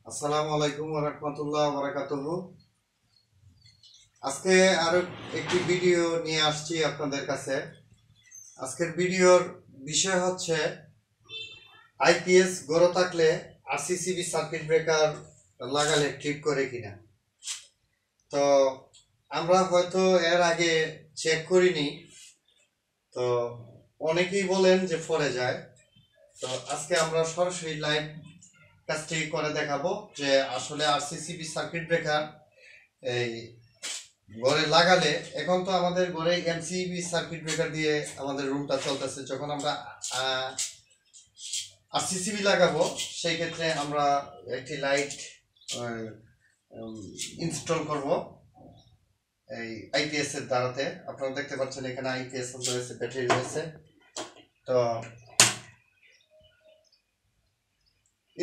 আসসালামু আলাইকুম ওয়া রাহমাতুল্লাহি ওয়া বারাকাতুহু। আজকে আরো একটি ভিডিও নিয়ে আসছি আপনাদের কাছে। আজকের ভিডিওর বিষয় হচ্ছে আইপিএস গড় থাকলে আরসিসিবি সার্কিট ব্রেকার লাগালে ট্রিপ করে কিনা। তো আমরা হয়তো এর আগে চেক করিনি, তো অনেকেই বলেন যে ফরে যায়। তো আজকে আমরা সরাসরি লাইভ কাজটি করে দেখাবো যে আসলে আরসিসিবি সার্কিট ব্রেকার এই ঘরে লাগালে, এখন তো আমাদের ঘরে এমসিবি সার্কিট ব্রেকার দিয়ে আমাদের রুমটা চলতেছে। যখন আমরা আরসিসিবি লাগাবো সেই ক্ষেত্রে আমরা একটি লাইট ইনস্টল করব এই আইপিএস এর দ্বারাতে। আপনারা দেখতে পাচ্ছেন এখানে আইপিএস রয়েছে, ব্যাটারি রয়েছে। তো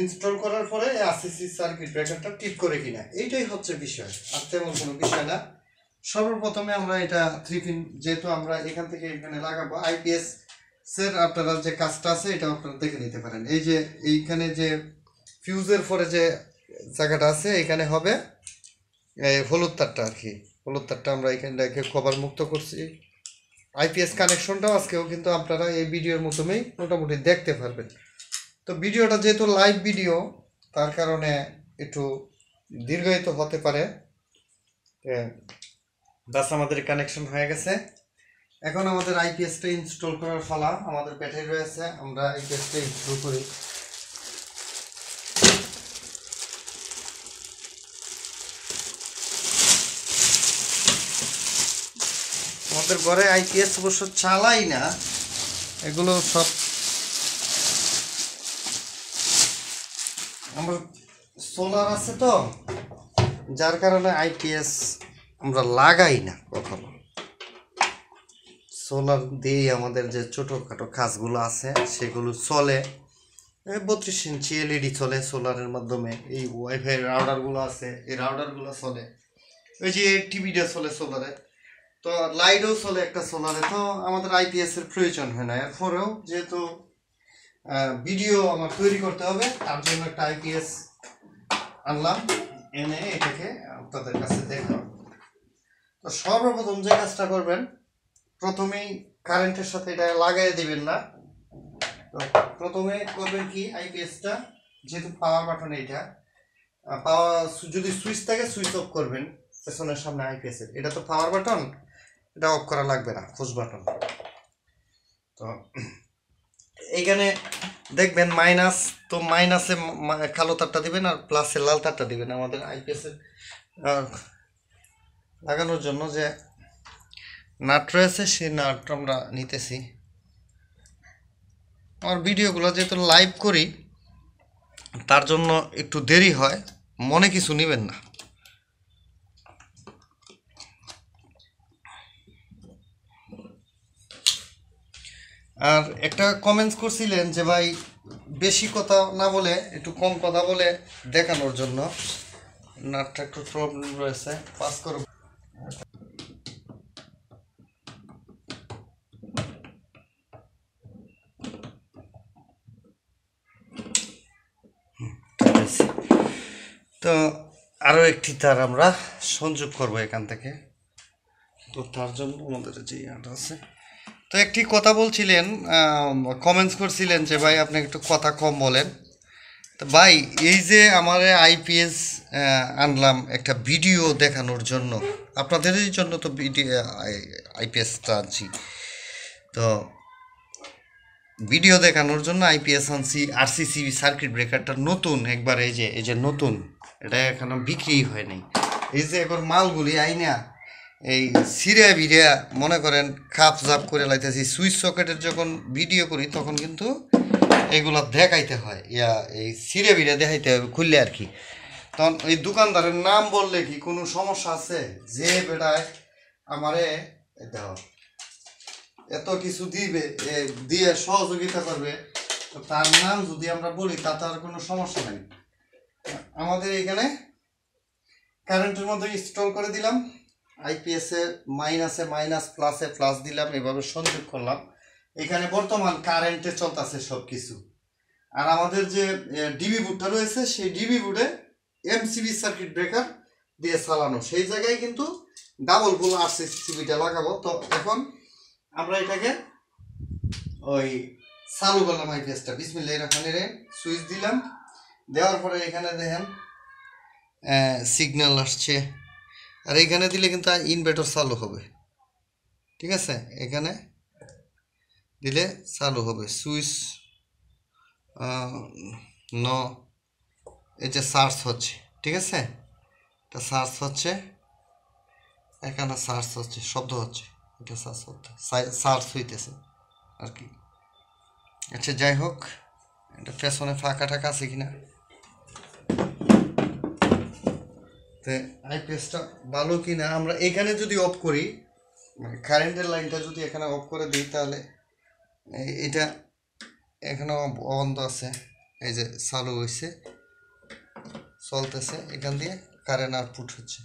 ইনস্টল করার পরে আরসিসি সার্কিট ব্রেকারটা ঠিক করে কিনা, এইটাই হচ্ছে বিষয়, আর তেমন কোনো বিষয় না। সর্বপ্রথমে আমরা এটা 3 পিন, যেহেতু আমরা এখান থেকে এখানে লাগাবো আইপিএস এর, আপনারা যে কাজটা আছে এটা আপনারা দেখে নিতে পারেন। এই যে এইখানে যে ফিউজের পরে যে জায়গাটা আছে এখানে হবে হলুদ তারটা, আর কি হলুদ তারটা আমরা এখানটাকে কভার মুক্ত করছি। আইপিএস কানেকশনটাও আজকেও কিন্তু আপনারা এই ভিডিওর মাধ্যমেই মোটামুটি দেখতে পারবেন। তো ভিডিওটা যেহেতু লাইভ ভিডিও, তার কারণে একটু দীর্ঘায়িত হতে পারে। বাস আমাদের কানেকশন হয়ে গেছে। এখন আমাদের আইপিএসটা ইনস্টল করার ফলা। আমাদের ব্যাটারি রয়েছে, আমরা আইপিএসটা ইনস্টল করি। আমাদের ঘরে আইপিএস অবশ্য চালাই না, এগুলো সব আমার সোলার আছে, তো যার কারণে আইপিএস আমরা লাগাই না কখনো। সোলার দিয়েই আমাদের যে ছোটোখাটো কাজগুলো আছে সেগুলো চলে। 32 ইঞ্চি এলইডি চলে সোলারের মাধ্যমে। এই ওয়াইফাই রাউটারগুলো আছে, এই রাউটারগুলো চলে। ওই যে টিভিটা চলে সোলারে, তো লাইটও চলে একটা সোলারে। তো আমাদের আইপিএস এর প্রয়োজন হয় না। এরপরেও যেহেতু ভিডিও আমার তৈরি করতে হবে, তার জন্য একটা আইপিএস আনলাম, এনে এটাকে আপনাদের কাছে দেখাবো। তো সর্বপ্রথম যে কাজটা করবেন, প্রথমেই কারেন্টের সাথে এটা লাগাই দিবেন না। তো প্রথমে করবেন কি, আইপিএসটা যেহেতু পাওয়ার বাটন, এইটা পাওয়ার যদি সুইচ থাকে সুইচ অফ করবেন। পেছনের সামনে আইপিএস এর এটা তো পাওয়ার বাটন, এটা অফ করা লাগবে না, পুশ বাটন। তো এইখানে দেখবেন মাইনাস, তো মাইনাসে কালো তারটা দিবেন আর প্লাসে লাল তারটা দিবেন। আমাদের আইপিএস এর লাগানোর জন্য যে নাট রয়েছে সেই নাট আমরা নিতেছি। আমার ভিডিওগুলো যেহেতু লাইভ করি তার জন্য একটু দেরি হয়, মনে কিছু নেবেন না। আর একটা কমেন্টস করছিলেন যে ভাই বেশি কথা না বলে একটু কম কথা বলে দেখানোর জন্য। নাটটা একটু প্রবলেম রয়েছে, পাস করব। তো আরও একটি তার আমরা সংযোগ করব এখান থেকে। তো তার জন্য আমাদের যে ইয়াটা আছে। তো একটি কথা বলছিলেন, কমেন্টস করছিলেন যে ভাই আপনি একটু কথা কম বলেন। তো ভাই এই যে আমার আইপিএস আনলাম একটা ভিডিও দেখানোর জন্য, আপনাদেরই জন্য তো ভিডিও আইপিএসটা আনছি। তো ভিডিও দেখানোর জন্য আইপিএস আনছি। আরসিসিবি সার্কিট ব্রেকারটা নতুন, একবার এই যে নতুন, এটা এখনো বিক্রি হয়নি। এই যে একবার মালগুলি আইনা এই সিরিয়া বিরিয়া মনে করেন খাপ জাপ করে লাইতেছি। সুইচ সকেটের যখন ভিডিও করি তখন কিন্তু এগুলো দেখাইতে হয়, এই সিরিয়া বিরিয়া দেখাইতে হবে খুললে আর কি। তখন এই দোকানদারের নাম বললে কি কোনো সমস্যা আছে? যে বেটায় আমারে দেওয়া এত কিছু দিবে, দিয়ে সহযোগিতা করবে, তার নাম যদি আমরা বলি তাতে আর কোনো সমস্যা নেই। আমাদের এখানে কারেন্টের মধ্যে ইনস্টল করে দিলাম। আইপিএস এ মাইনাসে মাইনাস, প্লাসে প্লাস দিলাম, এভাবে সংযোগ করলাম। এখানে বর্তমান কারেন্টে চলতেছে সব কিছু। আর আমাদের যে ডিবি বুটটা রয়েছে সেই ডিবি বুটে এমসিবি সার্কিট ব্রেকার দিয়ে চালানো, সেই জায়গায় কিন্তু ডাবল ফুল আরসিসিবিটা লাগাবো। তো এখন আমরা এটাকে ওই চালু করলাম আইপিএসটা। বিসমিল্লাহির রহমানির রহিম, সুইচ দিলাম, দেওয়ার পরে এখানে দেখেন সিগন্যাল আসছে, আর এখানে দিলে কিন্তু ইনভার্টার চালু হবে। ঠিক আছে, এখানে দিলে চালু হবে। সুইচ ন এই যে সার্চ হচ্ছে, ঠিক আছে, এটা সার্চ হচ্ছে, এখানে সার্চ হচ্ছে, শব্দ হচ্ছে, এটা সার্চ হচ্ছে, সার্চ হইতেছে আর কি। আচ্ছা যাই হোক, এটা পেছনে ফাঁকা টাকা আছে কিনা, তো আইপিএসটা ভালো কিনা আমরা এখানে যদি অফ করি, মানে কারেন্টের লাইনটা যদি এখানে অফ করে দিই, তাহলে এটা এখানে বন্ধ আছে, এই যে চালু হয়েছে, চলতেছে, এখান দিয়ে কারেন্ট আউটপুট হচ্ছে,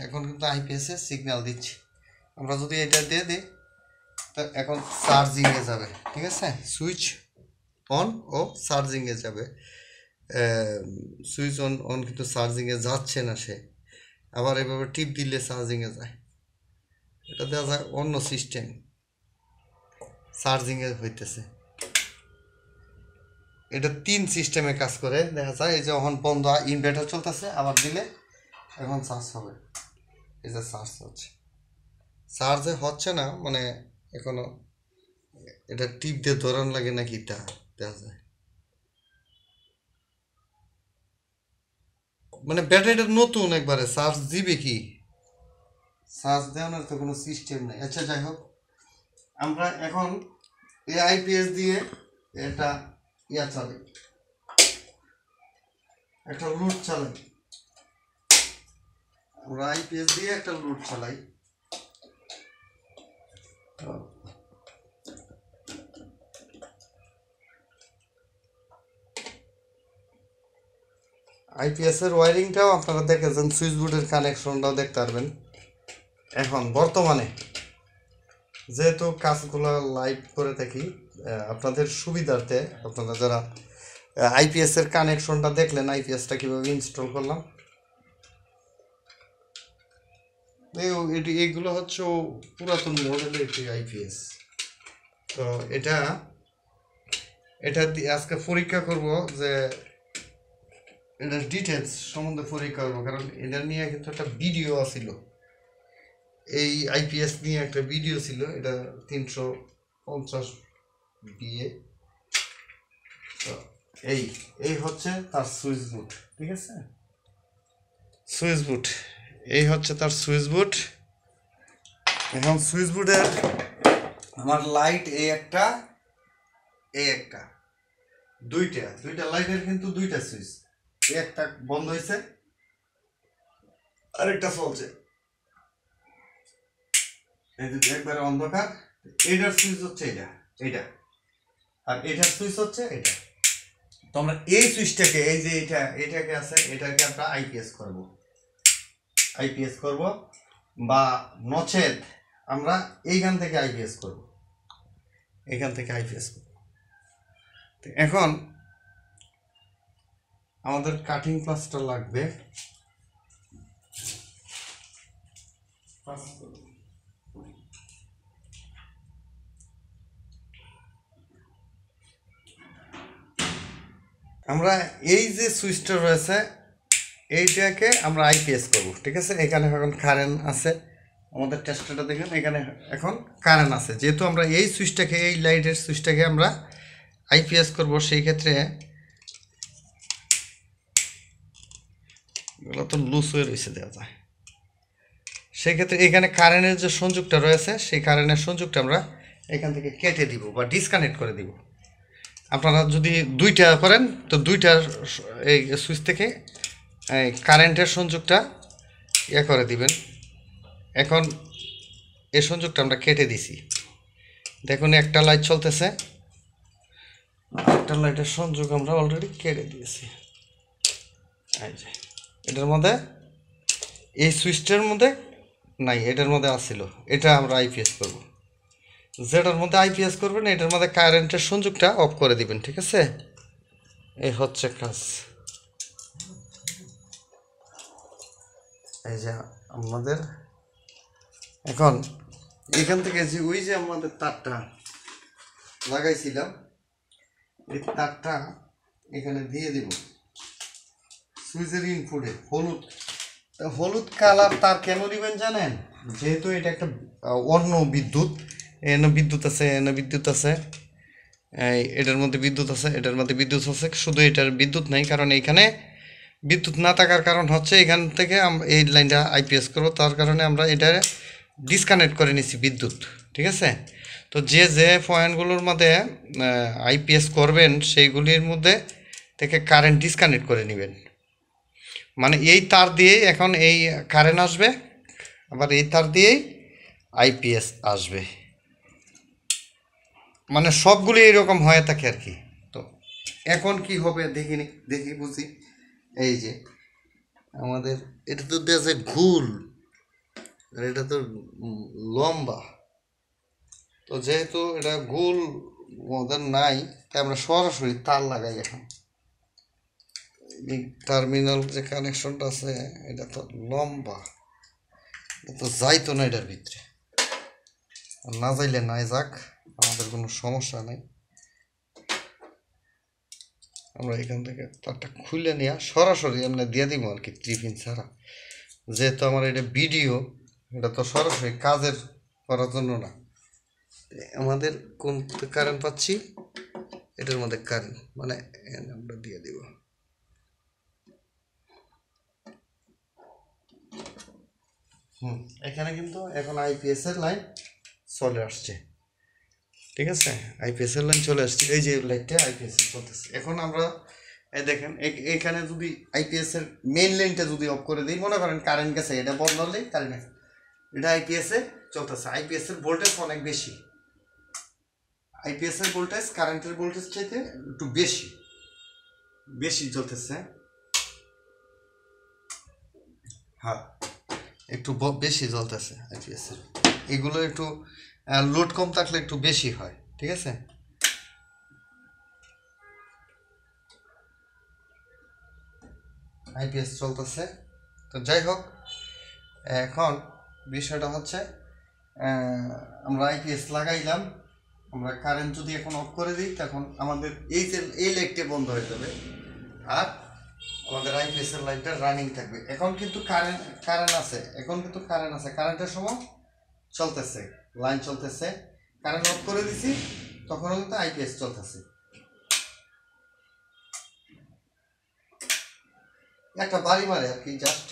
এখন কিন্তু আইপিএসে সিগন্যাল দিচ্ছি। আমরা যদি এটা দিয়ে দিই তো এখন চার্জিংয়ে যাবে। ঠিক আছে, সুইচ অন ও চার্জিংয়ে যাবে। সুইচ অন কিন্তু চার্জিংয়ে যাচ্ছে না, সে আবার এভাবে টিপ দিলে চার্জিংয়ে যায়। এটা দেওয়া যায় অন্য সিস্টেম, চার্জিংয়ে হইতেছে। এটা 3 সিস্টেমে কাজ করে, দেখা যায় এই যে এখন বন্ধ, ইনভার্টার চলতেছে, আবার দিলে এখন চার্জ হবে। এই যে চার্জ হচ্ছে না, মানে এখনো এটা টিপ দিয়ে ধরান লাগে নাকি তা দেখা যায়। মানে ব্যাটারিটা নতুন, একবারে চার্জ দিবে কি, চার্জ দেওয়ার তো কোনো সিস্টেম নেই। আচ্ছা যাই হোক, আমরা এখন এই আইপিএস দিয়ে এটা চালাই, একটা লোড চালাই। আমরা আইপিএস দিয়ে একটা লোড চালাই। আইপিএস এর ওয়ারিংটাও আপনারা দেখেছেন, সুইচ বোর্ডের কানেকশনটাও দেখতে পারবেন। এখন বর্তমানে যেহেতু কাজগুলো লাইভ করে থাকি, আপনাদের সুবিধার্থে আপনারা যারা আইপিএস এর কানেকশনটা দেখলেন, আইপিএসটা কীভাবে ইনস্টল করলাম, এগুলো হচ্ছে পুরাতন মডেলের একটি আইপিএস। তো এটা আজকে পরীক্ষা করব, যে এটার ডিটেলস সম্বন্ধে পরীক্ষা করবো, কারণ এটা নিয়ে কিন্তু একটা ভিডিও ছিল, এই আইপিএস নিয়ে একটা ভিডিও ছিল, এটা 350 দিয়ে। তো এই হচ্ছে তার সুইচ বুট। ঠিক আছে, সুইচ বুট, এই হচ্ছে তার সুইচ বুট। এখন সুইচ বুটের আমার লাইট এই একটা দুইটা লাইটের কিন্তু দুইটা সুইচ, একটা বন্ধ হয়েছে, আরেকটা চলছে, একবারে অন্ধকার। এইটার সুইচ হচ্ছে এইটা, আর এটার সুইচ হচ্ছে এটা। তো আমরা এই সুইচটাকে, এই যে এটাকে আছে, এটাকে আমরা আইপিএস করব, বা নচেত আমরা এইখান থেকে আইপিএস করব। এখন আমাদের কাটিং প্লাসটা লাগবে। আমরা এই যে সুইচটা রয়েছে, এইটাকে আমরা আইপিএস করব। ঠিক আছে, এখানে এখন কারেন্ট আছে, আমাদের টেস্টারটা দেখেন, এখানে এখন কারেন্ট আছে। যেহেতু আমরা এই সুইচটাকে, এই লাইটের সুইচটাকে আমরা আইপিএস করব, সেই ক্ষেত্রে এগুলো তো লুজ হয়ে রয়েছে, দেওয়া যায়। সেই ক্ষেত্রে এখানে কারেন্টের যে সংযোগটা রয়েছে, সেই কারেন্টের সংযোগটা আমরা এখান থেকে কেটে দিব বা ডিসকানেক্ট করে দিব। আপনারা যদি দুইটা করেন, তো দুইটা এই সুইচ থেকে কারেন্টের সংযোগটা করে দিবেন। এখন এই সংযোগটা আমরা কেটে দিছি, দেখুন একটা লাইট চলতেছে, একটা লাইটের সংযোগ আমরা অলরেডি কেটে দিয়েছি। এই যে এটার মধ্যে, এই সুইচটার মধ্যে নাই, এটার মধ্যে আসছিল, এটা আমরা আইপিএস করব। যেটার মধ্যে আইপিএস করবেন এটার মধ্যে কারেন্টের সংযোগটা অফ করে দিবেন, ঠিক আছে? এই হচ্ছে কাজ। এই যে আমাদের এখন এখান থেকে যে ওই যে আমাদের তারটা লাগাইছিলাম, এই তারটা এখানে দিয়ে দিব সুইচের ইনপুটে। হলুদ কালার তার কেন দিবেন জানেন? যেহেতু এটা একটা অন্য বিদ্যুৎ, এনে বিদ্যুৎ আছে, এনে বিদ্যুৎ আছে, এটার মধ্যে বিদ্যুৎ আছে, এটার মধ্যে বিদ্যুৎ আছে, শুধু এটার বিদ্যুৎ নেই। কারণ এইখানে বিদ্যুৎ না থাকার কারণ হচ্ছে এখান থেকে এই লাইনটা আইপিএস করবো, তার কারণে আমরা এটা ডিসকানেক্ট করে নিছি বিদ্যুৎ, ঠিক আছে? তো যে যে পয়েন্টগুলোর মধ্যে আইপিএস করবেন সেইগুলির মধ্যে থেকে কারেন্ট ডিসকানেক্ট করে নেবেন। মানে এই তার দিয়েই এখন এই কারেন্ট আসবে, আবার এই তার দিয়েই আইপিএস আসবে, মানে সবগুলি এইরকম হয়ে থাকে আর কি। তো এখন কি হবে দেখি বুঝি। এই যে আমাদের এটা তো দেশে ঘুল, আর এটা তো লম্বা, তো যেহেতু এটা গোল ওদের নাই, তাই আমরা সরাসরি তার লাগাই। এখন টার্মিনাল যে কানেকশনটা আছে এটা তো লম্বা, এটা তো যাইতো না এটার ভিতরে, না যাইলে নাই যাক, আমাদের কোনো সমস্যা নেই। আমরা এখান থেকে তারটা খুলে নিয়ে সরাসরি আমরা দিয়ে দিব আর কি, 3 পিন ছাড়া। যেহেতু আমার এটা ভিডিও, এটা তো সরাসরি কাজের করার জন্য না। আমাদের কোন কারেন্ট পাচ্ছি, এটার মধ্যে কারেন্ট মানে আমরা দিয়ে দিব। এখানে কিন্তু এখন আইপিএস এর লাইন চলে আসছে, ঠিক আছে? আইপিএস এর লাইন চলে আসছে, এই যে লাইটটা আইপিএস এর চলতেছে। এখন আমরা এই দেখেন এখানে যদি আইপিএস এর মেইন লাইনটা যদি অফ করে দিই, মনে করেন কারেন্ট গেছে, এটা বন্ধ হলেই কারেন্ট গেছে, এটা আইপিএস এ চলতেছে। আইপিএস এর ভোল্টেজ অনেক বেশি, আইপিএস এর ভোল্টেজ কারেন্টের ভোল্টেজ চাইতে একটু বেশি বেশি চলতেছে। হ্যাঁ, একটু বেশি জ্বলতেছে আইপিএস এর। এগুলো একটু লোড কম থাকলে একটু বেশি হয়, ঠিক আছে? আইপিএস চলতেছে। তো যাই হোক, এখন বিষয়টা হচ্ছে আমরা আইপিএস লাগাইলাম, আমরা কারেন্ট যদি এখন অফ করে দিই তখন আমাদের এই লাইটটা বন্ধ হয়ে যাবে, আর আমাদের আইপিএস এর লাইটটা রানিং থাকবে। এখন কিন্তু কারেন্ট আছে, কারেন্টের সময় চলতেছে, লাইন চলতেছে। কারেন্ট অফ করে দিছি তখনও কিন্তু আইপিএস চলতেছে। একটা বাড়ি মারে আর কি জাস্ট।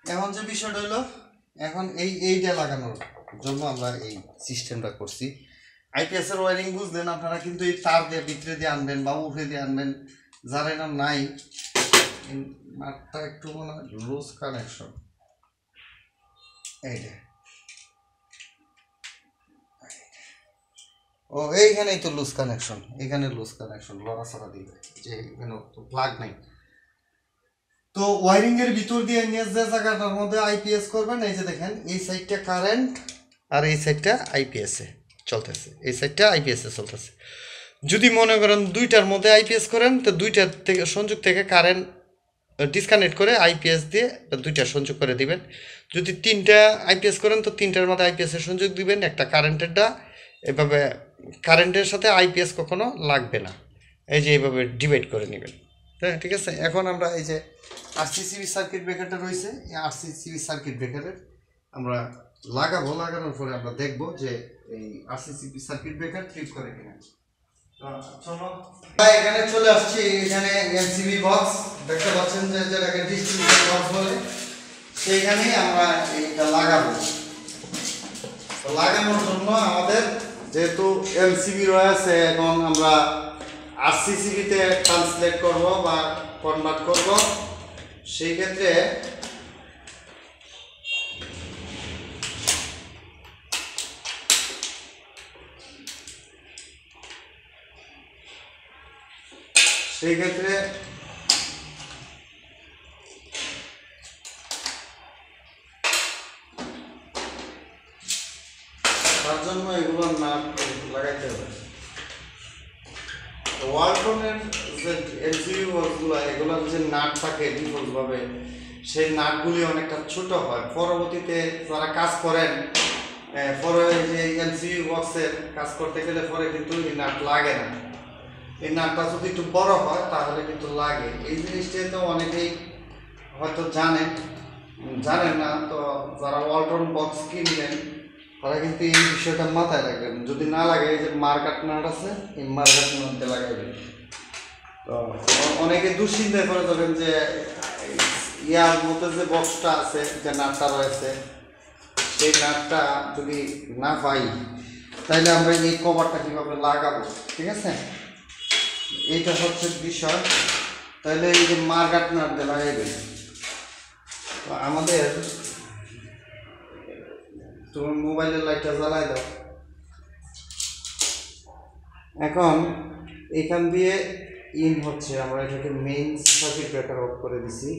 এখন যে বিষয়টা হলো, এখন এইটা লাগানোর জন্য আমরা এই সিস্টেমটা করছি। আইপিএস এর ওয়ারিং বুঝলেন আপনারা, কিন্তু এই তার দিয়ে ভিতরে দিয়ে আনবেন বা উঠে দিয়ে আনবেন, যারা এটা নাই। মাঠটা একটু মনে হয় লুজ কানেকশন, এইটা ও এইখানেই তো লুজ কানেকশন, এখানে লুজ কানেকশন লড়াছড়া দিবে, যে এখানে তো প্লাগ নাই। তো ওয়ারিং এর ভিতর দিয়ে নিয়ে যে জায়গাটার মধ্যে আইপিএস করবেন, এই যে দেখেন এই সাইডটা কারেন্ট আর এই সাইডটা আইপিএস এ চলতেছে, এই সাইডটা আইপিএস এ চলতেছে। যদি মনে করেন দুইটার মধ্যে আইপিএস করেন, তো দুইটার থেকে সংযোগ থেকে কারেন্ট ডিসকানেক্ট করে আইপিএস দিয়ে দুইটা সংযোগ করে দিবেন। যদি 3টা আইপিএস করেন তো 3টার মধ্যে আইপিএস এর সংযোগ দিবেন, একটা কারেন্টেরটা। এভাবে কারেন্টের সাথে আইপিএস কখনো লাগবে না, এই যে এইভাবে ডিভাইড করে নেবেন। হ্যাঁ, ঠিক আছে। এখন আমরা এই যে আরসিসিবি সার্কিট ব্রেকারটা রয়েছে, এই আরসিসিবি সার্কিট ব্রেকারের আমরা লাগানোর পরে আমরা দেখব যে এই আরসিসিবি সার্কিট ব্রেকার ট্রিপ করে কিনা। চলো এখানে চলে আসছি, এখানে এমসিবি বক্স দেখতে পাচ্ছেন, যে যেটাকে ডিস্ট্রিবিউশন বক্স বলে, সেইখানেই আমরা এইটা লাগাবো। তো লাগানোর জন্য আমাদের যেহেতু এমসিবি রয়েছে, এখন আমরা আরসিসিবিতে ট্রান্সলেট করব বা কনভার্ট করব। সেই ক্ষেত্রে তার জন্য জন্য এগুলো নাট লাগাইতে হবে। ওয়ালটনের যে এলসিডি বক্সগুলো এগুলোর যে নাট থাকে ডিফল্টভাবে সেই নাটগুলি অনেকটা ছোট হয়। পরবর্তীতে যারা কাজ করেন পরে যে এলসিডি বক্সের কাজ করতে গেলে পরে কিন্তু এই নাট লাগে না। এই নাটটা যদি একটু বড় হয় তাহলে কিন্তু লাগে। এই জিনিসটা তো অনেকেই হয়তো জানেন না, তো যারা ওয়ালটন বক্স কিনবেন তারা কিন্তু এই বিষয়টা মাথায় রাখবেন। যদি না লাগে এই যে মার্কাট নাট আছে, এই মার্কাট নাটটা লাগাইবেন। তো অনেকে দুশ্চিন্তায় করে যাবেন যে ইয়ার মধ্যে যে বক্সটা আছে, যে নাটটা রয়েছে, সেই নাটটা যদি না পাই তাইলে আমরা এই কভারটা কীভাবে লাগাবো, ঠিক আছে? এইটা হচ্ছে বিষয়। তাহলে এই যে মার্কাট নাটটা লাগাইবেন। তো আমাদের তোমার মোবাইলের লাইটটা জ্বালাই দাও। এখন এখান দিয়ে ইন হচ্ছে, আমরা এটাকে মেইন সার্কিট ব্রেকার অফ করে দিছি।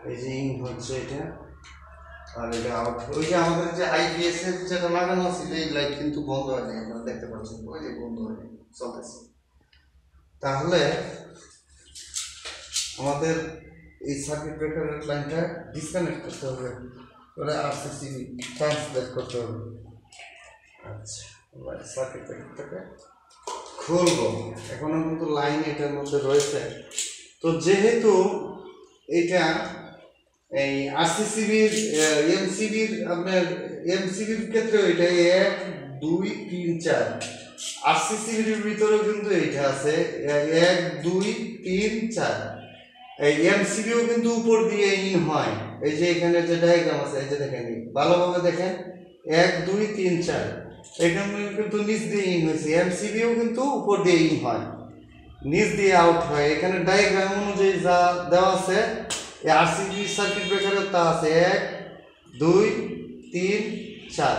এই যে ইন হচ্ছে এটা, আর এটা আউট। ওই যে আমাদের যে আইপিএস এর যেটা লাগানো ছিল এই লাইট কিন্তু বন্ধ হয়নি, আপনারা দেখতে পাচ্ছেন ওই যে বন্ধ হয়নি, চলতেছে। তাহলে আমাদের এই সার্কিট ব্রেকারের লাইনটা ডিসকানেক্ট করতে হবে, ওরা আরসিসি ট্রান্সলেট করতে হবে। আচ্ছা, সার্কিট ব্রেকারটাকে খুলবো। এখনো কিন্তু লাইন এটার মধ্যে রয়েছে। তো যেহেতু এটা এই আরসিসিবির এমসিবির আপনার এমসিবির ক্ষেত্রে এটা 1 2 3 4, আরসিসিবির ভিতরেও কিন্তু এটা আছে 1 2 3 4। এই এমসিবিও কিন্তু উপর দিয়ে ইন হয়। এই যে এখানে যে ডায়াগ্রাম আছে, এই যে দেখেন, ভালোভাবে দেখেন 1 2 3 4, এখানে কিন্তু নিচ দিয়ে ইন হয়েছে। এমসিবিও কিন্তু উপর দিয়ে ইন হয়, নিচ দিয়ে আউট হয়। এখানে ডায়াগ্রাম অনুযায়ী যা দেওয়া আছে এই আরসিবি সার্কিট ব্রেকারের তা আছে 1 2 3 4,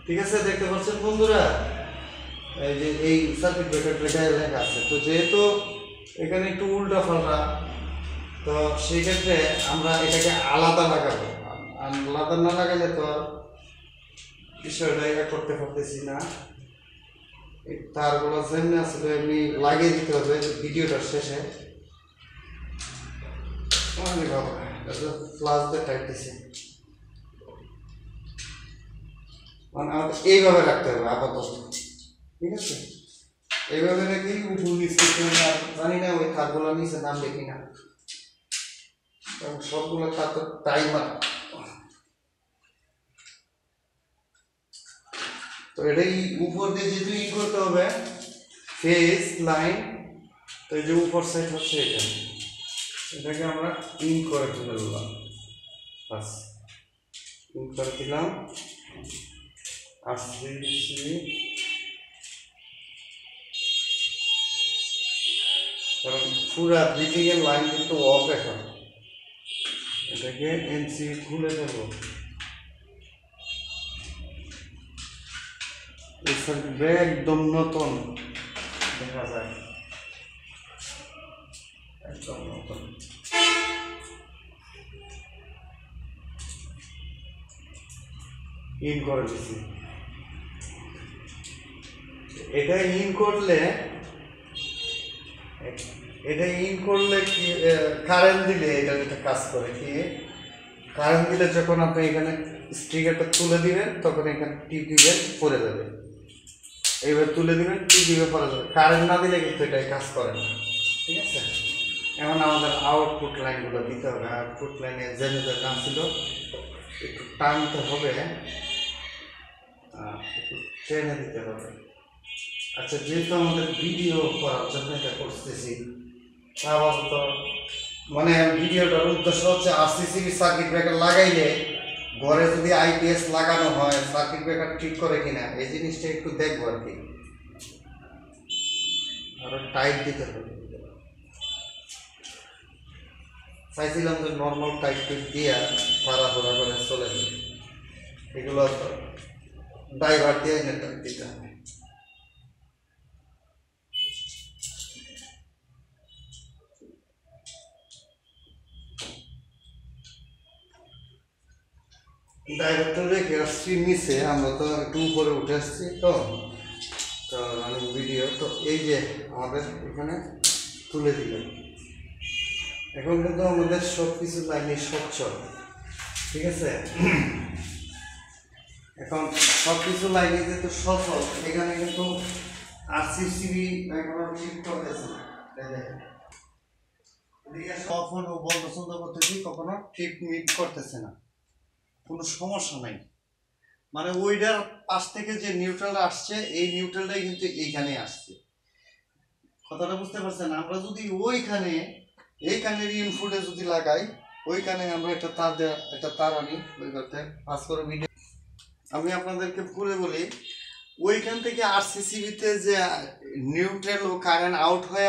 ঠিক আছে? দেখতে পাচ্ছেন বন্ধুরা, এই যে এই সার্কিট ব্রেকারটা লেখা আছে। তো যেহেতু এখানে একটু উল্টা পাল্টা, তো সেই ক্ষেত্রে আমরা এটাকে আলাদা লাগাবো। আলাদা না লাগালে তো বিষয়টা এটা করতে পারতেছি না। এই তারগুলো যেমনি আসলে এমনি লাগিয়ে দিতে হবে ভিডিওটার শেষে। ফ্লাশ দিয়ে টাইট দিছে, মানে আমাদের এইভাবে রাখতে হবে আপাতত, ঠিক আছে? এইভাবে রেখে উপর নিচে জানি না ওই তারগুলো নিচে নাম দেখি না, কারণ সবগুলো তার তো টাইমার। তো এটাই উপর দিয়ে যেহেতু ই করতে হবে ফেস লাইন, তো এই যে উপর সাইড হচ্ছে এটা, এটাকে আমরা ইন করে তুলে দিলাম। বাস ইন করে দিলাম। আসছি কারণ পুরা ব্রিজিং এর লাইন কিন্তু অফ এখন। এটাকে এনসি খুলে দেবো। এই সার্কিট একদম নতুন দেখা যায়, একদম নতুন। ইন করে দিচ্ছি। এটা ইন করলে কি কারেন্ট দিলে এটা কাজ করে কি, কারেন্ট দিলে যখন আপনি এখানে স্টিকারটা তুলে দিবেন তখন এখানে টিপ দিবেন পরে যাবে, এইবার তুলে দিবেন টিপ দিবে পরে যাবে। কারেন্ট না দিলে কিন্তু এটাই কাজ করে না, ঠিক আছে? এখন আমাদের আউটপুট লাইনগুলো দিতে হবে। আউটপুট লাইনে জেনারেটর কাম ছিল, একটু টানতে হবে, একটু টেনে দিতে হবে। আচ্ছা, যেহেতু আমাদের ভিডিও করার জন্য এটা করতেছি, আপাতত মানে ভিডিওটার উদ্দেশ্য হচ্ছে আরসিসিবি সার্কিট ব্রেকার লাগাইলে ঘরে যদি আইপিএস লাগানো হয় সার্কিট ব্রেকার ঠিক করে কিনা এই জিনিসটা একটু দেখবো আর কি। আরো টাইট দিতে হবে, চাইছিলাম যে নর্মাল টাইট টিপ দিয়ে তাড়াহুড়া করে চলে যাবে, এগুলো ড্রাইভার দিয়ে এনে টাইট দিতে হবে। ডাইরেক্টর রেখে আসছি নিচে, আমরা তো একটু উপরে উঠে আসছি তো রানিং ভিডিও। তো এই যে আমাদের এখানে তুলে দিলাম। এখন কিন্তু আমাদের সব কিছু লাইনে স্বচ্ছ, ঠিক আছে। এখন সব কিছু লাইনে যেহেতু সচল, এখানে কিন্তু RCCB এখনো ঠিক করতেছে না। কখনো বন্ধ বন্ধ করতেছি, কখনো ঠিক মিট করতেছে না, কোনো সমস্যা নাই। মানে ওইটার পাশ থেকে যে নিউট্রাল আসছে, এই নিউট্রালটাই কিন্তু এইখানে আসছে। কথাটা বুঝতে পারছেন? আমরা যদি এইখানে ইনপুটে যদি লাগাই, ওইখানে আমরা একটা তার আনি ওই করতে পাস করে ভিডিও। আমি আপনাদেরকে পুরো বলি, ওইখান থেকে RCCB-তে যে নিউট্রাল ও কারেন্ট আউট হয়ে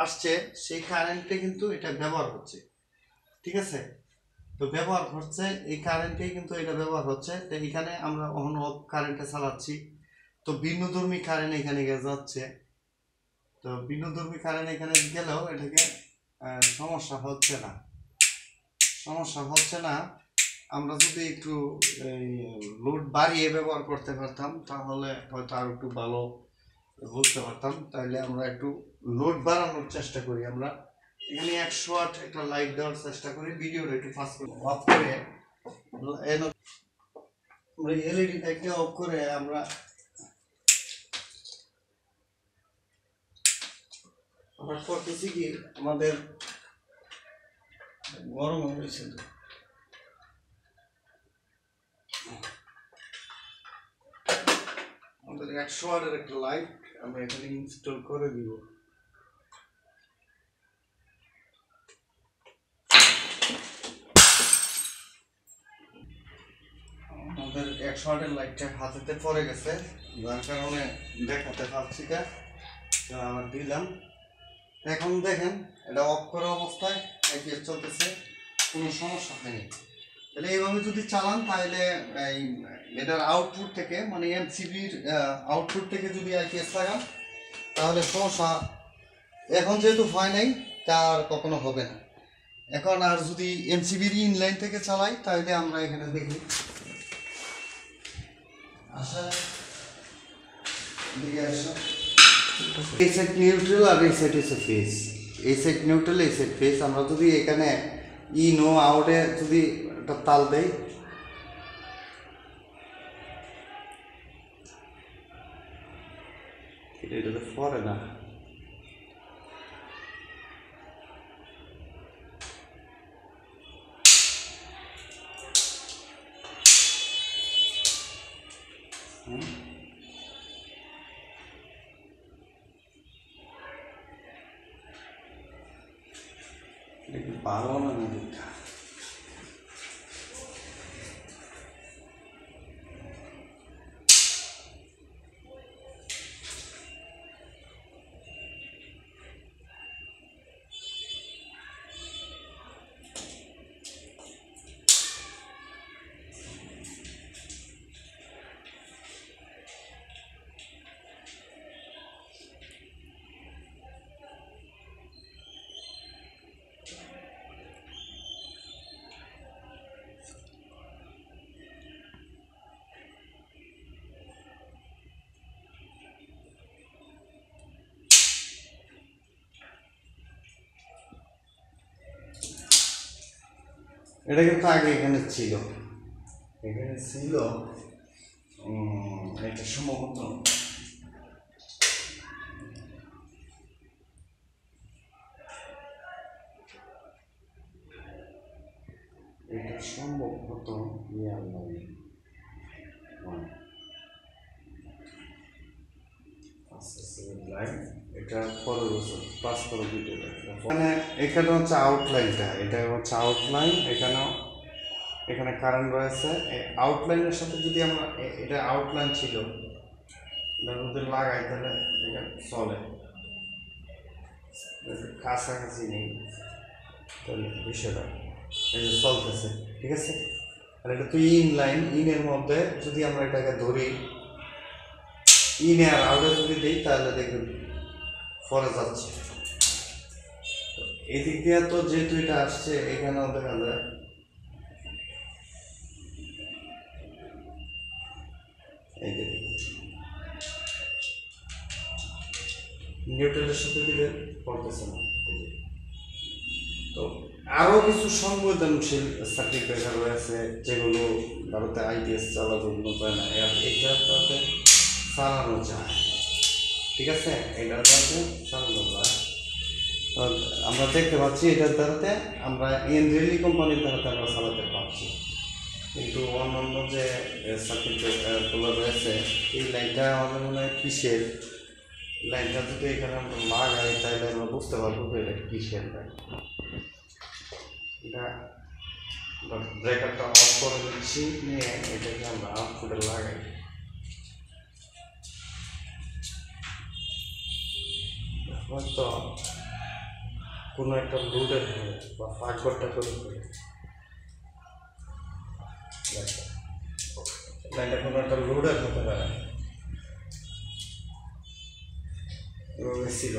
আসছে, সেই কারেন্টে কিন্তু এটা ব্যবহার হচ্ছে, ঠিক আছে। তো ব্যবহার হচ্ছে এই কারেন্টেই কিন্তু এটা ব্যবহার হচ্ছে। তো এখানে আমরা অন অফ কারেন্টে চালাচ্ছি, তো ভিন্নধর্মী কারেন্ট এখানে যাচ্ছে। তো ভিন্নধর্মী কারেন্ট এখানে গেলেও এটাকে সমস্যা হচ্ছে না। আমরা যদি একটু লোড বাড়িয়ে ব্যবহার করতে পারতাম, তাহলে হয়তো আরো একটু ভালো বুঝতে পারতাম। তাইলে আমরা একটু লোড বাড়ানোর চেষ্টা করি। আমরা এখানে 100 ওয়াট একটা লাইট দেওয়ার চেষ্টা করি। ভিডিওটা একটু ফাস্ট করে অফ করে, এলইডি লাইটটা অফ করে আমরা করতেছি কি, আমাদের গরম হয়েছে, আমাদের 100 ওয়াটের একটা লাইট আমরা এখানে ইনস্টল করে দিব। আমাদের 100 ওয়াটের লাইটটা হাতেতে পড়ে গেছে, যার কারণে দেখাতে পারছি না। আমার দিলাম, এখন দেখেন এটা অফ করা অবস্থায় আইপিএস চলতেছে, কোনো সমস্যা হয়নি। তাহলে এইভাবে যদি চালান, তাহলে এই এটার আউটপুট থেকে, মানে এমসিবির আউটপুট থেকে যদি আইপিএস লাগান, তাহলে সমস্যা এখন যেহেতু হয় নাই, তা আর কখনো হবে না। এখন আর যদি এমসিবির ইনলাইন থেকে চালাই, তাহলে আমরা এখানে দেখি এই সেট নিউট্রাল আর এই সেট হচ্ছে ফেজ। এই সেট নিউট্রাল, এই সেট ফেজ। আমরা যদি এখানে নো আউটে যদি একটা তাল দেই, এটা তো পরে না, ভালো না দেখা। এটা কিন্তু আগে এখানে ছিল, এটা সম্ভবত এটা পরের বছর পাস করো ভিডিওটা। মানে এখানে হচ্ছে আউটলাইনটা, এটা হচ্ছে আউটলাইন। এখানে কারেন্ট রয়েছে। আউটলাইনের সাথে যদি আমরা, এটা আউটলাইন ছিল, এটার মধ্যে লাগাই, তাহলে এটা চলে, কাছাকাছি নেই, তাহলে বিষয়টা এই যে চলতেছে, ঠিক আছে। আর এটা তো ইনলাইন, ইনের মধ্যে যদি আমরা এটাকে ধরি, ইনে আর আউটে যদি দিই, তাহলে দেখুন ফরে যাচ্ছে। এদিক দিয়ে তো যেহেতু এটা আসছে, এখানেও দেখা যায় এটার সাথে দিলে পড়তেছে না। তো আরও কিছু সংবেদনশীল সার্কিট ব্রেকার রয়েছে যেগুলো ভারতে আইপিএস চালানো যায় না, এইটাতে চালানো যায়। ঠিক আছে, এটার দ্বারাতে চালানো যায়। আমরা দেখতে পাচ্ছি এটার দ্বারাতে আমরা এনরেলি কোম্পানির দ্বারাতে আমরা চালাতে পারছি, কিন্তু অন্যান্য যে সার্কিট ব্রেকারগুলো রয়েছে এই লাইনটা আমাদের মনে হয় কিসের লাইনটা, যদি এখানে আমরা লাগাই তাহলে আমরা বুঝতে পারবো যে এটা কিসের লাইন। এটা ব্রেকারটা অফ করে দিচ্ছি, নিয়ে এটাকে আমরা আউটপুটে লাগাই। হয়তো কোনো একটা লোডের বা ফাঁকঘরটা করে লাইনটা কোনো একটা লোডের হতে পারে, ছিল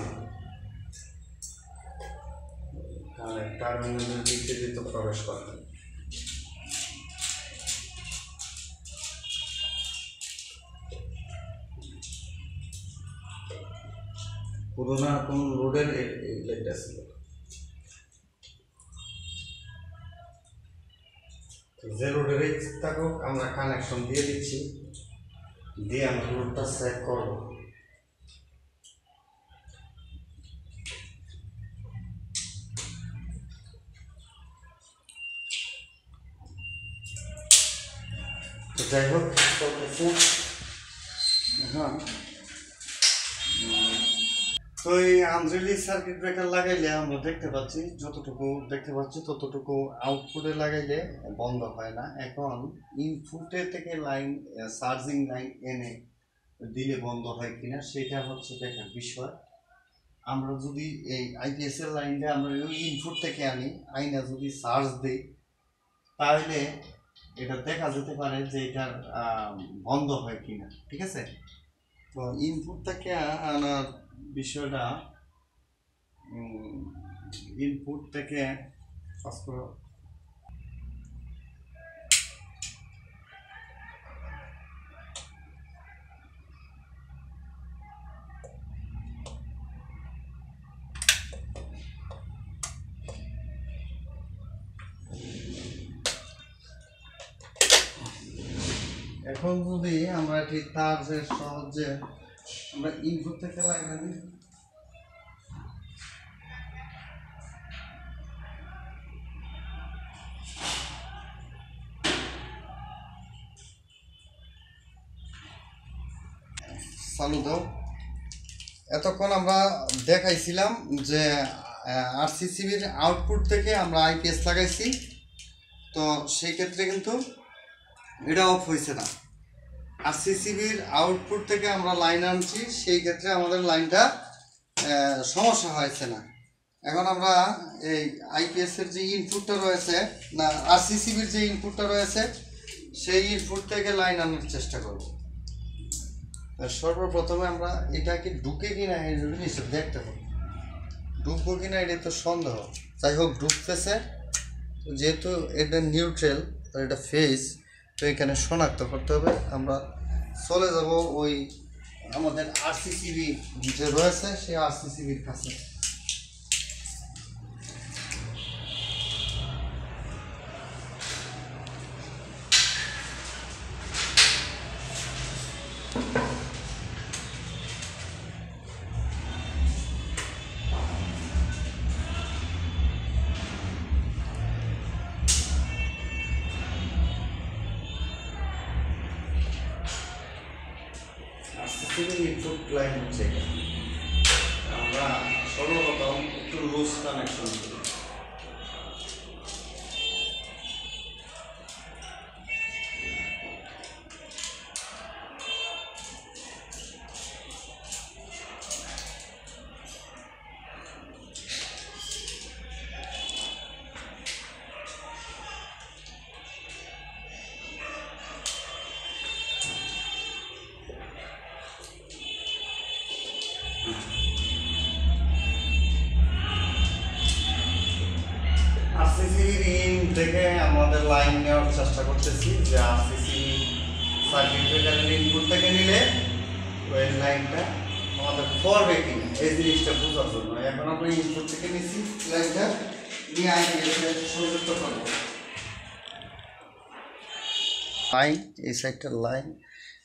টার্মিনালের দিকে যেতে প্রবেশ করে। পুরোনো কোন লোডের লাইনটা ছিল, যে লোডের থাকুক আমরা কানেকশন দিয়ে দিচ্ছি, দিয়ে আমরা লোডটা সেট করবো। তো যাই হোক চলতেছে। হ্যাঁ, তো এই আনরেলি সার্কিট ব্রেকার লাগাইলে আমরা দেখতে পাচ্ছি, যতটুকু দেখতে পাচ্ছি ততটুকু আউটপুটে লাগাইলে বন্ধ হয় না। এখন ইনপুটে থেকে লাইন চার্জিং লাইন এনে দিলে বন্ধ হয় কিনা সেটা হচ্ছে দেখার বিষয়। আমরা যদি এই আইপিএস এর লাইনটা আমরা ওই ইনপুট থেকে আনি, আইনা যদি চার্জ দিই তাহলে এটা দেখা যেতে পারে যে এটা বন্ধ হয় কিনা। ঠিক আছে, তো ইনপুট থেকে আনার বিষয়টা, ইনপুট থেকে এখন যদি আমরা ঠিক তার যে সহজে আমরা ইনপুট থেকে লাগাই, চালু দাও। এতক্ষণ আমরা দেখাইছিলাম যে আরসিসিবির আউটপুট থেকে আমরা আইপিএস লাগাইছি, তো সেই ক্ষেত্রে কিন্তু এটা অফ হয়েছে না। আরসিসিবির আউটপুট থেকে আমরা লাইন আনছি, সেই ক্ষেত্রে আমাদের লাইনটা সমস্যা হয়েছে না। এখন আমরা এই আইপিএস এর যে ইনপুটটা রয়েছে, না আরসিসিবির যে ইনপুটটা রয়েছে সেই ইনপুট থেকে লাইন আনার চেষ্টা করব। সর্বপ্রথমে আমরা এটাকে ঢুকে কিনা এই জিনিসটা দেখতে হবে, ঢুকবো কিনা এটা তো সন্দেহ। যাই হোক ঢুকতেছে, যেহেতু এটা নিউট্রাল আর এটা ফেজ, তো এখানে শনাক্ত করতে হবে। আমরা চলে যাব ওই আমাদের আরসিসিবি যে রয়েছে সেই আরসিসিবির কাছে। ইনপুট লাইন হচ্ছে আমরা সর্বপ্রথম একটু লুজ কানেকশন করি। আরসিসিবির ইন থেকে আমাদের লাইন নেওয়ার চেষ্টা করতেছি, যে আরসিসিবি সার্কিট ব্রেকারের ইনপুট থেকে নিলে ওই লাইনটা আমাদের আমাদের পড়বে কি এই জিনিসটা বোঝার জন্য এখন আমরা ইনপুট থেকে নিচ্ছি লাইনটা নিয়ে আইপিএস সংযুক্ত করব লাইন এই সাইডটার লাইন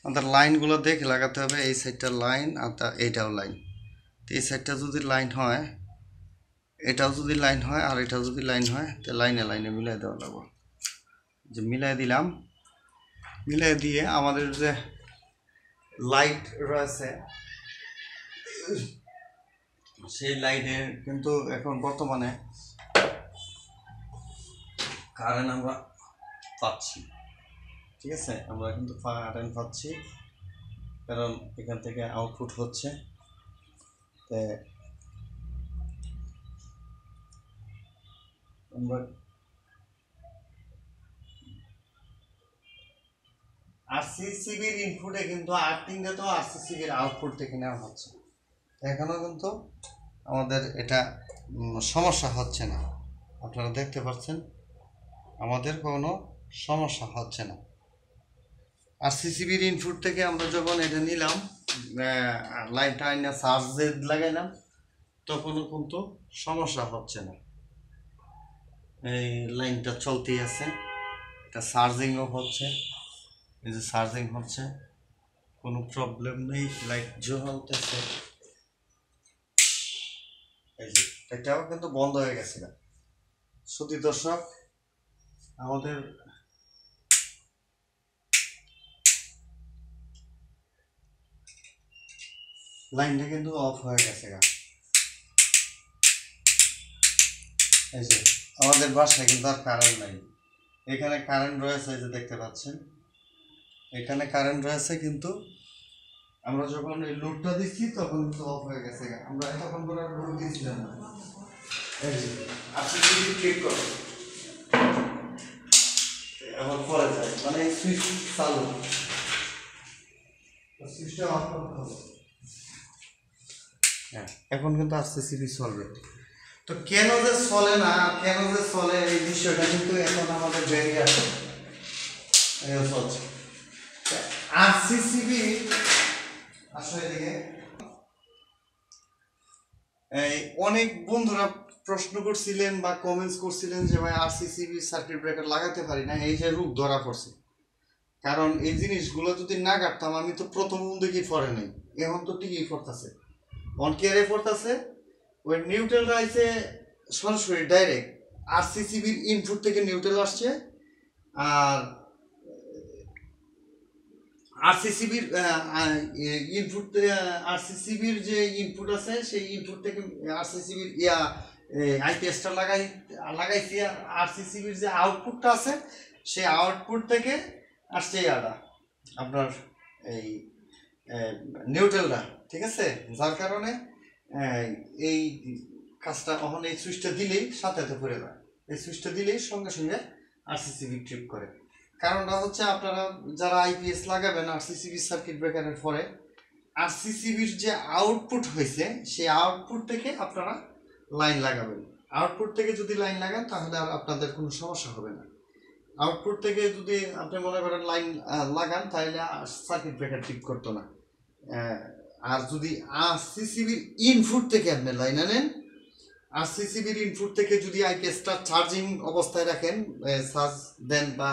আমাদের লাইনগুলো দেখে লাগাতে হবে এই সাইডটার লাইন আর এইটাও লাইন এই সাইডটা যদি লাইন হয় এটাও যদি লাইন হয় আর এটাও যদি লাইন হয় তো লাইনে লাইনে মিলাই দেওয়া লাগবে যে মিলাই দিলাম মিলাই দিয়ে আমাদের যে লাইট রয়েছে সেই লাইটে কিন্তু এখন বর্তমানে কারেন্ট আমরা পাচ্ছি ঠিক আছে আমরা কিন্তু কারেন্ট পাচ্ছি কারণ এখান থেকে আউটপুট হচ্ছে আমরা আরসিসিবির ইনপুটে কিন্তু আর্থিংটা তো আরসিসিবির আউটপুট থেকে নেওয়া হচ্ছে এখনও কিন্তু আমাদের এটা সমস্যা হচ্ছে না আপনারা দেখতে পাচ্ছেন আমাদের কোনো সমস্যা হচ্ছে না আরসিসিবির ইনপুট থেকে আমরা যখন এটা নিলাম লাইনটা আইনা চার্জে লাগাইলাম তখনও কিন্তু সমস্যা হচ্ছে না এই লাইনটা চলতেই আছে এটা চার্জিংও হচ্ছে এই যে চার্জিং হচ্ছে কোনো প্রবলেম নেই লাইট জ্বলতেছে এই যে এটাও কিন্তু বন্ধ হয়ে গেছে শুধু দর্শক আমাদের লাইনটা কিন্তু অফ হয়ে গেছে এই যে আমাদের বাসায় কিন্তু আর কারেন্ট নাই এখানে কারেন্ট রয়েছে যে দেখতে পাচ্ছেন এখানে কারেন্ট রয়েছে কিন্তু আমরা যখন এই লোডটা দিচ্ছি তখন কিন্তু অফ হয়ে গেছে আমরা তখন করে লোড দিয়েছিলাম না এই যে আপনি যদি ক্লিক করেন এখন পরে যায় মানে এই সুইচ চালু সুইচটা অফ করতে হবে হ্যাঁ এখন কিন্তু আরসিসিবি চলবে তো কেন যে চলে না কেন যে চলে এই বিষয়টা কিন্তু এখন আমাদের বেরিয়ে আসে চলছে আরসিসিবি আসলে দিকে এই অনেক বন্ধুরা প্রশ্ন করছিলেন বা কমেন্টস করছিলেন যে ভাই আরসিসিবি সার্কিট ব্রেকার লাগাতে পারি না এই যে রূপ ধরা পড়ছে কারণ এই জিনিসগুলো যদি না কাটতাম আমি তো প্রথম দিকেই পড়ে নাই এখন তো ঠিকই পড়তেছে অন কেয়ারে পড়তেছে ওই নিউট্রালটা আছে সরাসরি ডাইরেক্ট আরসিসিবির ইনপুট থেকে নিউট্রাল আসছে আর আরসিসিবির ইনপুট আরসিসিবির যে ইনপুট আছে সেই ইনপুট থেকে আরসিসিবির আইপিএসটা লাগাইছি আর আরসিসিবির যে আউটপুটটা আছে সেই আউটপুট থেকে আসছে আপনার এই নিউট্রালটা ঠিক আছে যার কারণে এই কাজটা এখন এই সুইচটা দিলেই সাথে পড়ে যায় এই সুইচটা দিলেই সঙ্গে সঙ্গে আরসিসিবি ট্রিপ করে কারণটা হচ্ছে আপনারা যারা আইপিএস লাগাবেন আরসিসিবি সার্কিট ব্রেকারের পরে আরসিসিবির যে আউটপুট হয়েছে সেই আউটপুট থেকে আপনারা লাইন লাগাবেন আউটপুট থেকে যদি লাইন লাগান তাহলে আর আপনাদের কোনো সমস্যা হবে না আউটপুট থেকে যদি আপনি মনে করেন লাইন লাগান তাহলে সার্কিট ব্রেকার ঠিক করতো না আর যদি আরসিসিবির ইনপুট থেকে আপনি লাইন আনেন আরসিসিবির ইনপুট থেকে যদি আইপিএসটা চার্জিং অবস্থায় রাখেন চার্জ দেন বা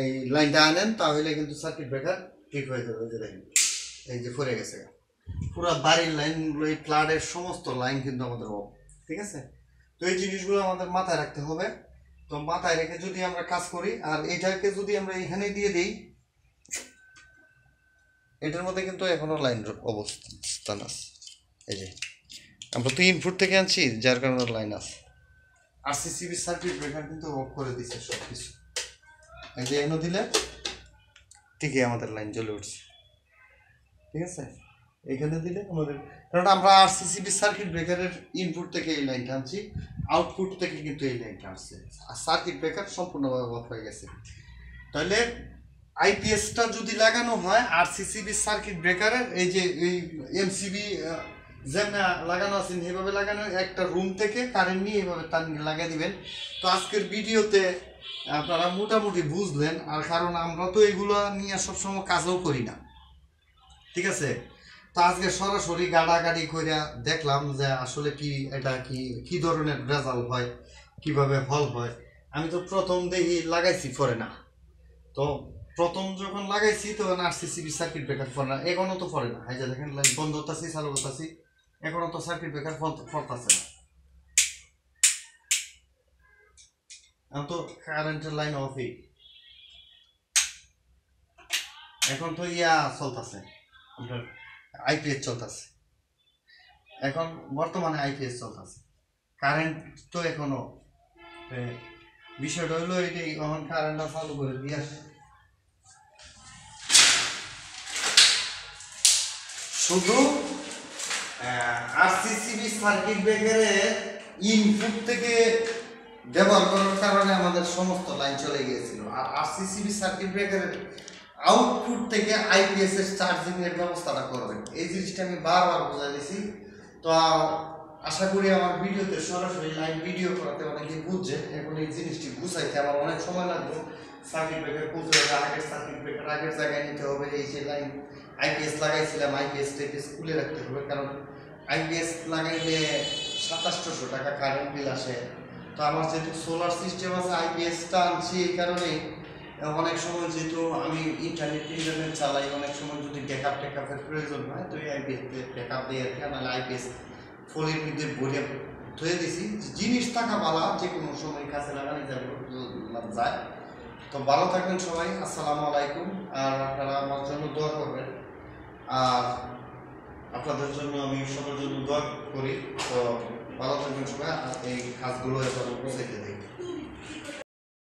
এই লাইনটা আনেন তাহলে কিন্তু সার্কিট ব্রেকার ঠিক হয়ে যাবে যে দেখেন এই যে পড়ে গেছে পুরো বাড়ির লাইন এই ফ্ল্যাটের সমস্ত লাইন কিন্তু আমাদের অফ ঠিক আছে তো এই জিনিসগুলো আমাদের মাথায় রাখতে হবে তো মাথায় রেখে যদি আমরা কাজ করি আর এটাকে যদি আমরা এখানে দিয়ে দিই এটার মধ্যে কিন্তু এখনো লাইন অবস্থান আছে এই যে আমরা তো ইনপুট থেকে আনছি যার কারণে লাইন আছে আরসিসিবি সার্কিট ব্রেকার কিন্তু অফ করে দিচ্ছে সব কিছু এই যে এনে দিলে ঠিকই আমাদের লাইন জ্বলে উঠছে ঠিক আছে এখানে দিলে আমাদের কারণ আমরা আরসিসিবি সার্কিট ব্রেকারের ইনপুট থেকে এই লাইনটা আনছি আউটপুট থেকে কিন্তু এই লাইনটা আসছে আর সার্কিট ব্রেকার সম্পূর্ণভাবে অফ হয়ে গেছে তাহলে আইপিএসটা যদি লাগানো হয় আরসিসিবি সার্কিট ব্রেকারের এই যে এই এমসিবি যেমন লাগানো আছে এইভাবে লাগানো একটা রুম থেকে কারেন্ট নিয়ে এইভাবে তার লাগিয়ে দিবেন তো আজকের ভিডিওতে আপনারা মোটামুটি বুঝলেন আর কারণ আমরা তো এগুলো নিয়ে সবসময় কাজও করি না ঠিক আছে তো আজকে সরাসরি গাড়াগাড়ি কইরা দেখলাম যে আসলে কি এটা কি ধরনের রেজাল্ট হয়, কিভাবে হল হয়। আমি তো প্রথম দেখি লাগাইছি পরে না, তো প্রথম যখন লাগাইছি তখন আরসিসিবি সার্কিট ব্রেকার পড়ে না, এখনো তো পড়ে না। এই যে দেখেন লাইট বন্ধ করতেছি, চালু করতেছি, এখনো তো সার্কিট ব্রেকার পড়তেছে না। এখন তো কারেন্টের লাইন অফই, এখন তো চলতেছে, আপনার আইপিএস চলতেছে, এখন বর্তমানে আইপিএস চলতেছে, কারেন্ট তো এখনো। বিষয়টা হলো এটাই, এখন কারেন্টটা চালু করে দিয়ে আসে। শুধু আরসিসিবি সার্কিট ব্রেকারের ইনপুট থেকে ব্যবহার করার কারণে আমাদের সমস্ত লাইন চলে গিয়েছিল, আর আরসিসিবি সার্কিট ব্রেকারের আউটপুট থেকে আইপিএস এর চার্জিং এর ব্যবস্থাটা করবেন। এই জিনিসটা আমি বারবার বোঝাই দিয়েছি। তো আশা করি আমার ভিডিওতে সরাসরি লাইভ ভিডিও করাতে অনেকে বুঝছে। এখন এই জিনিসটি বুঝাইতে আমার অনেক সময় লাগবে। সার্কিট ব্রেকার খুলতে হবে, আগের সার্কিট ব্রেকার আগের জায়গায় নিতে হবে, এই যে লাইন আইপিএস লাগাইছিলাম আইপিএস টেপিএস খুলে রাখতে হবে, কারণ আইপিএস লাগাইলে 2700 টাকা কারেন্ট বিল আসে। তো আমার যেহেতু সোলার সিস্টেম আছে, আইপিএসটা আনছি এই কারণেই। অনেক সময় যেহেতু আমি ইন্টারনেট চালাই, অনেক সময় যদি ব্যাকআপের প্রয়োজন হয়, তো এই আইপিএস ব্যাকআপ দিয়ে আর কি, নাহলে আইপিএস ফোনের মধ্যে ভরিয়ে ধুয়ে দিছি। জিনিস থাকা বালা, যে কোনো সময় কাছে লাগানো যায়। তো ভালো থাকবেন সবাই, আসসালামু আলাইকুম। আর আপনারা আমার জন্য দোয়া করবেন, আর আপনাদের জন্য আমি সবার জন্য দোয়া করি। তো ভালো থাকবেন সবাই, এই কাজগুলো এভাবে পৌঁছাইতে দিই।